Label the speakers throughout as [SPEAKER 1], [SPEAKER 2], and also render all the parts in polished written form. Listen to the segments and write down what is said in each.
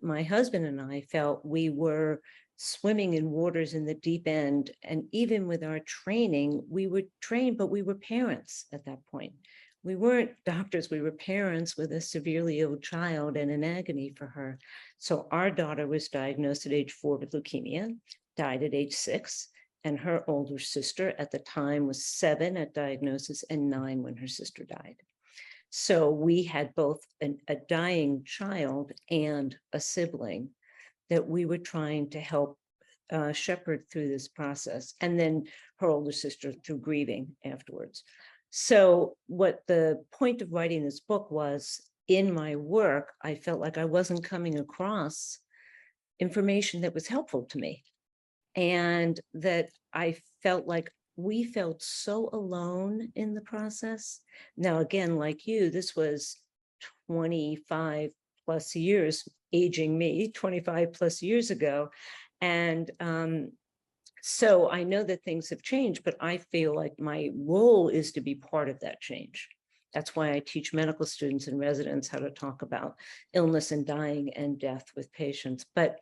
[SPEAKER 1] my husband and I felt we were swimming in waters in the deep end. And even with our training, we were trained, but we were parents at that point. We weren't doctors, we were parents with a severely ill child and in agony for her. So our daughter was diagnosed at age 4 with leukemia, died at age 6. And her older sister at the time was 7 at diagnosis and 9 when her sister died. So we had both a dying child and a sibling that we were trying to help shepherd through this process. And then her older sister through grieving afterwards. So what the point of writing this book was, in my work, I felt like I wasn't coming across information that was helpful to me. And that I felt like we felt so alone in the process. Now, again, like you, this was 25 plus years, aging me, 25 plus years ago. And so I know that things have changed, but I feel like my role is to be part of that change. That's why I teach medical students and residents how to talk about illness and dying and death with patients. But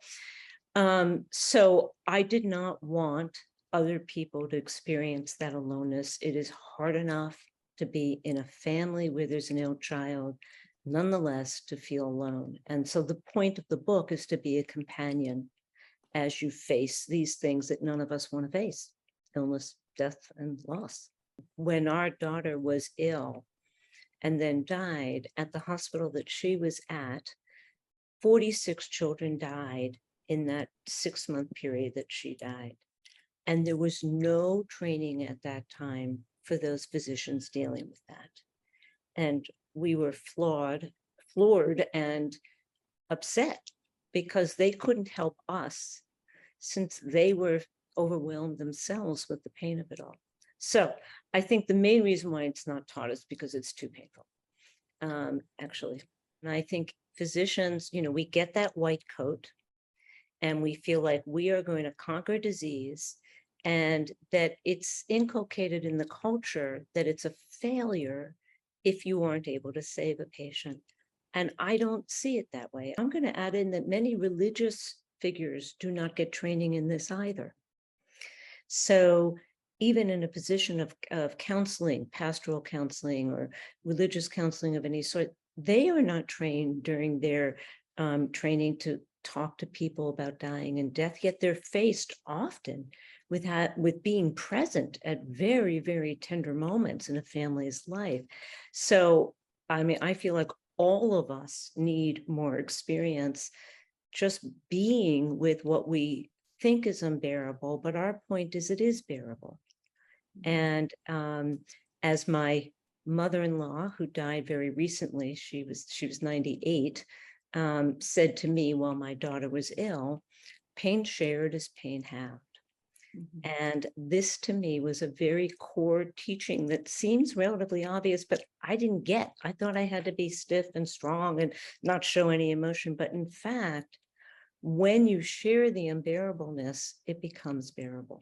[SPEAKER 1] so I did not want other people to experience that aloneness. It is hard enough to be in a family where there's an ill child, nonetheless, to feel alone. And so the point of the book is to be a companion as you face these things that none of us want to face: illness, death, and loss. When our daughter was ill and then died, at the hospital that she was at, 46 children died in that 6-month period that she died. And there was no training at that time for those physicians dealing with that. And we were floored and upset because they couldn't help us since they were overwhelmed themselves with the pain of it all. So I think the main reason why it's not taught is because it's too painful, actually. And I think physicians, we get that white coat and we feel like we are going to conquer disease, and that it's inculcated in the culture that it's a failure if you aren't able to save a patient. And I don't see it that way. I'm going to add in that many religious figures do not get training in this either. So even in a position of counseling, pastoral counseling or religious counseling of any sort, they are not trained during their training to talk to people about dying and death, yet they're faced often with being present at very, very tender moments in a family's life. So, I mean, I feel like all of us need more experience just being with what we think is unbearable, but our point is it is bearable. And as my mother-in-law, who died very recently, she was 98, said to me while my daughter was ill, pain shared is pain halved. And this to me was a very core teaching that seems relatively obvious, but I didn't get. I thought I had to be stiff and strong and not show any emotion. But in fact, when you share the unbearableness, it becomes bearable.